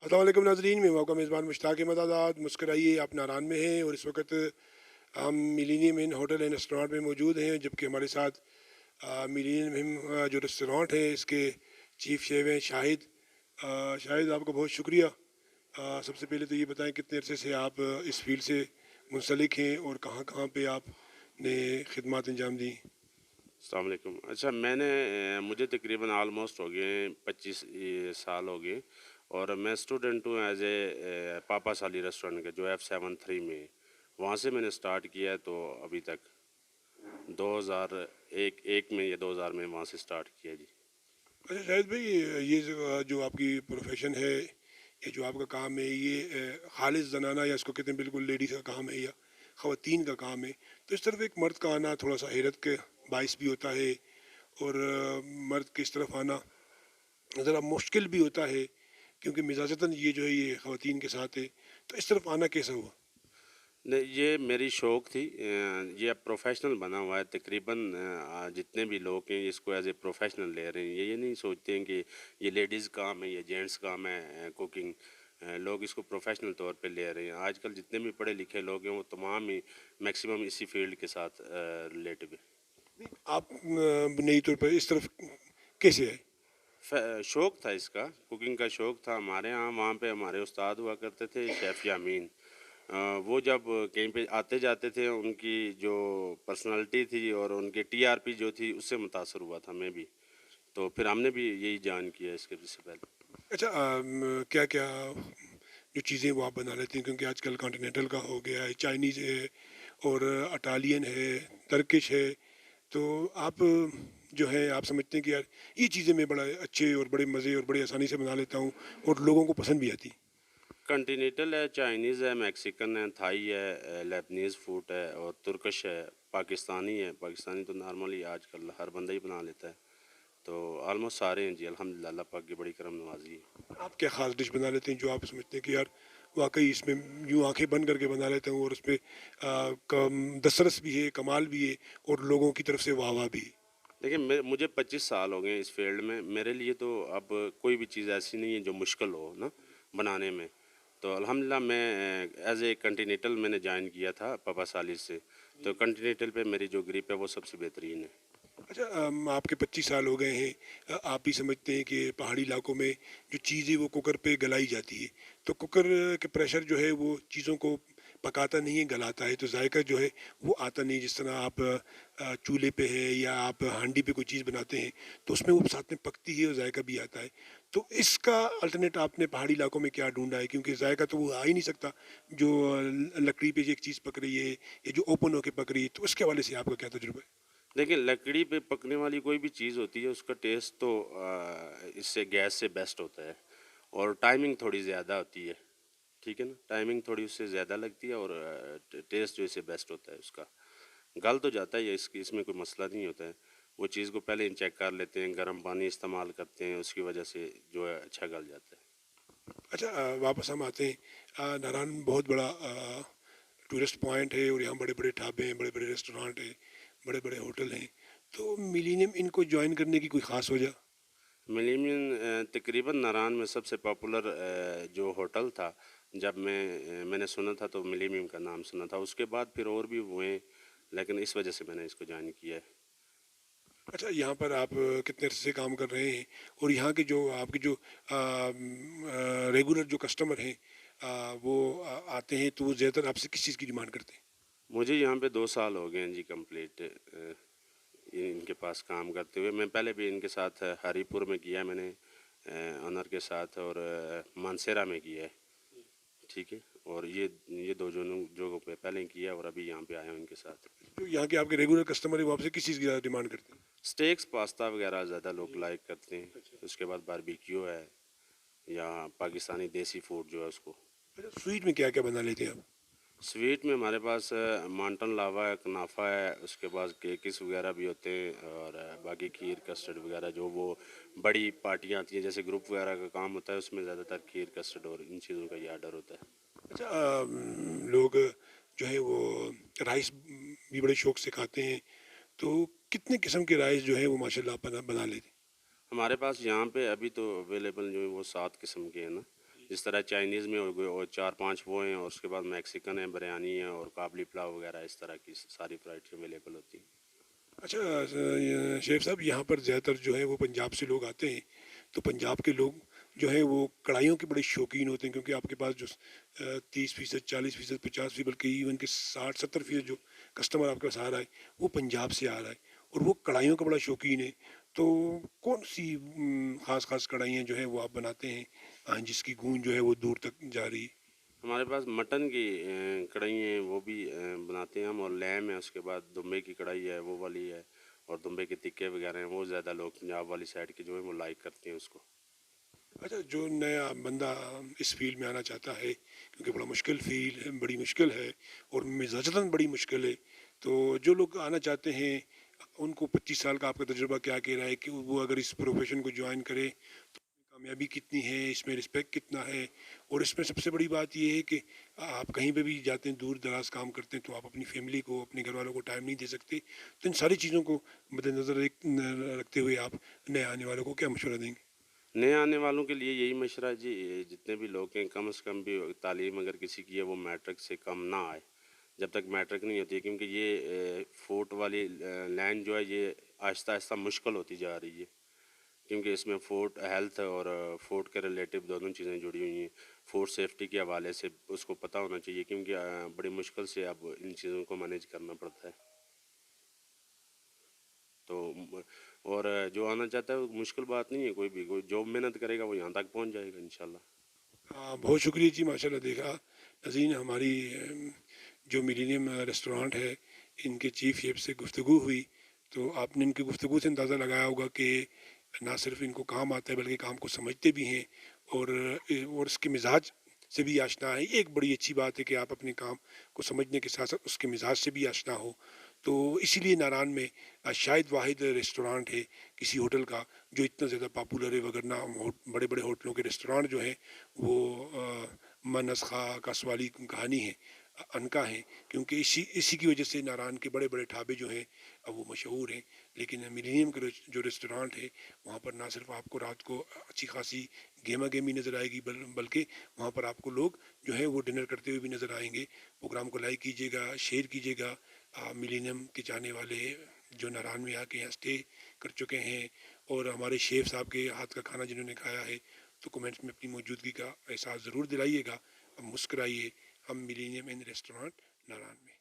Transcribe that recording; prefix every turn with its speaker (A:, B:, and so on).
A: अस्सलाम वालेकुम नाज़रीन, मैं हूं आपका मेज़बान मुश्ताक अहमद आज़ाद। मुस्कुराइए, आप नारान में हैं और इस वक्त हम millennium in hotel and restaurant में मौजूद हैं, जबकि हमारे साथ मिलीनियम इन जो रेस्टोरेंट है इसके चीफ़ शेफ़ हैं शाहिद। शाहिद, आपका बहुत शुक्रिया। सबसे पहले तो ये बताएं कितने अरसे से आप इस फील्ड से मुंसलिक हैं और कहाँ कहाँ पे आपने खिदमत अंजाम दी।
B: अस्सलाम वालेकुम। अच्छा, मुझे तकरीबन आलमोस्ट हो गए 25 साल हो गए, और मैं स्टूडेंट हूँ एज ए पापा साली रेस्टोरेंट के, जो F73 में है। वहाँ से मैंने स्टार्ट किया है, तो अभी तक 2001 में या 2000 में वहाँ से स्टार्ट किया जी।
A: अच्छा शाहिद भाई, ये जो आपकी प्रोफेशन है, ये जो आपका काम है, ये खालिस जनाना या इसको कहते हैं बिल्कुल लेडीज़ का काम है या ख़वातीन का काम है, तो इस तरफ एक मर्द का आना थोड़ा सा हैरत के बायस भी होता है और मर्द के इस तरफ आना ज़रा मुश्किल भी होता है, क्योंकि मिजाजतन ये जो है ये ख़वातीन के साथ है। तो इस तरफ आना कैसा हुआ?
B: नहीं, ये मेरी शौक़ थी। ये अब प्रोफेशनल बना हुआ है। तकरीबन जितने भी लोग हैं इसको एज ए प्रोफेशनल ले रहे हैं। ये नहीं सोचते हैं कि ये लेडीज़ काम है, ये जेंट्स काम है कुकिंग। लोग इसको प्रोफेशनल तौर पे ले रहे हैं। आजकल जितने भी पढ़े लिखे लोग हैं वो तमाम ही मैक्सिमम इसी फील्ड के साथ रिलेटिव है।
A: आप बुनियादी तौर पर इस तरफ कैसे आए?
B: शौक़ था इसका, कुकिंग का शौक़ था हमारे यहाँ। वहाँ पे हमारे उस्ताद हुआ करते थे, शेफ़ यामीन। वो जब कहीं पे आते जाते थे, उनकी जो पर्सनालिटी थी और उनकी टीआरपी जो थी उससे मुतासर हुआ था मैं भी। तो फिर हमने भी यही जान किया इसके से पहले।
A: अच्छा, क्या क्या जो चीज़ें वो आप बना लेते हैं, क्योंकि आजकल कॉन्टिनेंटल का हो गया है, चाइनीज़ है और इटालियन है, टर्किश है, तो आप जो है आप समझते हैं कि यार ये चीज़ें मैं बड़ा अच्छे और बड़े मज़े और बड़ी आसानी से बना लेता हूँ और लोगों को पसंद भी आती।
B: कॉन्टिनेंटल है, चाइनीज़ है, मैक्सिकन है, थाई है, लेबनीज़ फूड है और तुर्किश है, पाकिस्तानी है। पाकिस्तानी तो नॉर्मली आजकल हर बंदा ही बना लेता है। तो ऑलमोस्ट सारे हैं जी, अल्हम्दुलिल्लाह, अल्लाह पाक की बड़ी करम नवाजी है।
A: आप क्या ख़ास डिश बना लेते हैं जो आप समझते हैं कि यार वाकई इसमें यूँ आंखें बंद करके बना लेते हैं और उसमें दसरस भी है, कमाल भी है और लोगों की तरफ से वाह वाह भी है?
B: देखिए, मुझे 25 साल हो गए इस फील्ड में। मेरे लिए तो अब कोई भी चीज़ ऐसी नहीं है जो मुश्किल हो ना बनाने में। तो अल्हम्दुलिल्लाह मैं एज ए कंटिनेंटल मैंने ज्वाइन किया था पापा सालिस से। तो कंटिनेंटल पे मेरी जो ग्रिप है वो सबसे बेहतरीन है।
A: अच्छा, आपके 25 साल हो गए हैं। आप भी समझते हैं कि पहाड़ी इलाकों में जो चीज़ें वो कुकर पे गलाई जाती है, तो कुकर के प्रेशर जो है वो चीज़ों को पकाता नहीं है, गलाता है, तो जायका जो है वो आता नहीं। जिस तरह आप चूल्हे पे है या आप हांडी पे कोई चीज़ बनाते हैं तो उसमें वो साथ में पकती है और जायका भी आता है। तो इसका अल्टरनेट आपने पहाड़ी इलाकों में क्या ढूंढा है, क्योंकि जायका तो वो आ ही नहीं सकता जो लकड़ी पे जो एक चीज़ पक रही है या जो ओपन होके पक रही है, तो उसके हवाले से आपका क्या तजुर्बा है?
B: देखिए, लकड़ी पे पकने वाली कोई भी चीज़ होती है उसका टेस्ट तो इससे गैस से बेस्ट होता है, और टाइमिंग थोड़ी ज़्यादा होती है। ठीक है ना, टाइमिंग थोड़ी उससे ज़्यादा लगती है, और टेस्ट जो इससे बेस्ट होता है उसका। गल तो जाता ही है, इसकी इसमें कोई मसला नहीं होता है। वो चीज़ को पहले ही चेक कर लेते हैं, गर्म पानी इस्तेमाल करते हैं, उसकी वजह से जो है अच्छा गल जाता है।
A: अच्छा, वापस हम आते हैं। नारायण बहुत बड़ा टूरिस्ट पॉइंट है और यहाँ बड़े बड़े ढाबे हैं, बड़े बड़े रेस्टोरेंट हैं, बड़े बड़े होटल हैं, तो मिलीनियम इनको ज्वाइन करने की कोई ख़ास वजह?
B: मिलीनियम तकरीबन नारायण में सबसे पॉपुलर जो होटल था, जब मैंने सुना था तो मिलीनियम का नाम सुना था। उसके बाद फिर और भी हुए, लेकिन इस वजह से मैंने इसको ज्वाइन किया है।
A: अच्छा, यहाँ पर आप कितने अरसे से काम कर रहे हैं और यहाँ के जो आपके जो रेगुलर जो कस्टमर हैं, वो आते हैं तो वो ज़्यादातर आपसे किस चीज़ की डिमांड करते हैं?
B: मुझे यहाँ पे 2 साल हो गए हैं जी कंप्लीट इनके पास काम करते हुए। मैं पहले भी इनके साथ हरीपुर में किया है मैंने, ऑनर के साथ, और मानसेरा में किया है। ठीक है, और ये दो जगहों पे पहले किया है, और अभी यहाँ पे आया हूँ इनके साथ।
A: जो यहाँ के आपके रेगुलर कस्टमर है वो आपसे किस चीज़ की ज़्यादा डिमांड करते हैं?
B: स्टेक्स पास्ता वगैरह ज़्यादा लोग लाइक करते हैं। उसके बाद बारबेक्यू है, या पाकिस्तानी देसी फूड जो है उसको।
A: अच्छा, स्वीट में क्या क्या बना लेते हैं आप?
B: स्वीट में हमारे पास माउंटेन लावा है, कनाफा है, उसके बाद केकिस वगैरह भी होते हैं, और बाकी खीर कस्टर्ड वगैरह जो वो बड़ी पार्टियाँ आती हैं जैसे ग्रुप वगैरह का काम होता है, उसमें ज़्यादातर खीर कस्टर्ड और इन चीज़ों का ही आर्डर होता है।
A: अच्छा, लोग जो है वो राइस भी बड़े शौक से खाते हैं, तो कितने किस्म के राइस जो है वो माशाल्लाह आप बना बना लेते हैं?
B: हमारे पास यहाँ पे अभी तो अवेलेबल जो है वो 7 किस्म के हैं ना। اس طرح چائنیز میں ہو گئے اور 4-5 وہ ہیں، اور اس کے بعد میکسیکن ہے، بریانی ہے اور کابلی پلاؤ وغیرہ، اس طرح کی ساری ورائٹی اویلیبل ہوتی ہیں۔
A: اچھا شیف صاحب، یہاں پر زیادہ تر جو ہے وہ پنجاب سے لوگ آتے ہیں، تو پنجاب کے لوگ جو ہیں وہ کڑھائیوں کے بڑے شوقین ہوتے ہیں، کیونکہ آپ کے پاس جو 30%، 40%، 50%، بلکہ ایون کہ 60-70% جو کسٹمر آپ کے پاس آ رہا ہے وہ پنجاب سے آ رہا ہے، اور وہ کڑھائیوں کا بڑا شوقین ہے۔ تو کون سی خاص خاص کڑھائیاں جو ہیں وہ آپ بناتے ہیں جس کی گونج جو ہے وہ دور تک جا رہی ہے؟
B: ہمارے پاس مٹن کی کڑھائی ہیں، وہ بھی بناتے ہیں ہم، اور لیم ہے، اس کے بعد دمبے کی کڑھائی ہے وہ والی ہے، اور دمبے کے تکے وغیرہ ہیں، وہ زیادہ لوگ پنجاب والی سائڈ کے جو ہیں وہ لائک کرتے ہیں اس کو۔
A: اچھا، جو نیا بندہ اس فیلڈ میں آنا چاہتا ہے، کیونکہ بڑا مشکل فیلڈ ہے، بڑی مشکل ہے اور مزاجتاً بڑی مشکل ہے، تو جو لوگ آنا چاہتے ہیں ان کو 25 سال کا آپ کا تجربہ کیا کہہ رہا ہے کہ وہ اگر اس پروفیشن کو جوائن کرے تو کامیابی کتنی ہے، اس میں رسپیکٹ کتنا ہے، اور اس میں سب سے بڑی بات یہ ہے کہ آپ کہیں پہ بھی جاتے ہیں، دور دراز کام کرتے ہیں، تو آپ اپنی فیملی کو، اپنے گھر والوں کو ٹائم نہیں دے سکتے، تو ان ساری چیزوں کو مد نظر رکھتے ہوئے آپ نئے آنے والوں کو کیا مشورہ دیں گے؟
B: نئے آنے والوں کے لیے یہی مشورہ ہے جی، جتنے بھی لوگ ہیں کم از کم بھی تعلیم اگر کسی کی ہے وہ میٹرک سے کم نہ آئے، جب تک میٹرک نہیں ہوتی ہے، کیونکہ یہ فوڈ والی لائن جو ہے یہ آہستہ آہستہ مشکل ہوتی جا رہی ہے، کیونکہ اس میں فوڈ ہیلتھ اور فوڈ کے ریلیٹیو دونوں چیزیں جڑی ہوئی ہیں۔ فوڈ سیفٹی کے حوالے سے اس کو پتہ ہونا چاہیے، کیونکہ بڑی مشکل سے اب ان چیزوں کو مینیج کرنا پڑتا ہے، تو اور جو آنا چاہتا ہے وہ مشکل بات نہیں ہے، کوئی جو محنت کرے گا وہ یہاں تک پہنچ جائے گا انشاءاللہ۔
A: بہت شکریہ جی، ماشاء اللہ دیکھا ناظرین، ہماری جو ملینیم ریسٹورانٹ ہے ان کے چیف شیف سے گفتگو ہوئی، تو آپ نے ان کی گفتگو سے اندازہ لگایا ہوگا کہ نہ صرف ان کو کام آتا ہے بلکہ کام کو سمجھتے بھی ہیں، اور اس کے مزاج سے بھی آشنا ہے۔ یہ ایک بڑی اچھی بات ہے کہ آپ اپنے کام کو سمجھنے کے ساتھ ساتھ اس کے مزاج سے بھی آشنا ہو، تو اسی لیے ناران میں شاید واحد ریسٹورانٹ ہے کسی ہوٹل کا جو اتنا زیادہ پاپولر ہے، وگرنہ بڑے بڑے ہوٹلوں کے ریسٹورانٹ جو ہیں وہ منس خواہ کاسوالی کہانی ہے، انکا ہیں، کیونکہ اسی کی وجہ سے ناران کے بڑے بڑے ڈھابے جو ہیں وہ مشہور ہیں۔ لیکن ملینیم کا جو ریسٹورانٹ ہے وہاں پر نہ صرف آپ کو رات کو اچھی خاصی گیما گیمی نظر آئے گی، بلکہ وہاں پر آپ کو لوگ جو ہیں وہ ڈنر کرتے ہوئے بھی نظر آئیں گے۔ پروگرام کو لائک کیجیے گا، شیئر کیجیے گا۔ ملینیم کے جانے والے جو ناران میں آ کے یہاں اسٹے کر چکے ہیں اور ہمارے شیف صاحب کے ہاتھ کا کھانا جنہوں نے کھایا ہے، تو کمنٹس میں اپنی موجودگی کا احساس ضرور دلائیے گا۔ اب مسکرائیے، ہم ملینیم ان ریسٹورانٹ ناران میں۔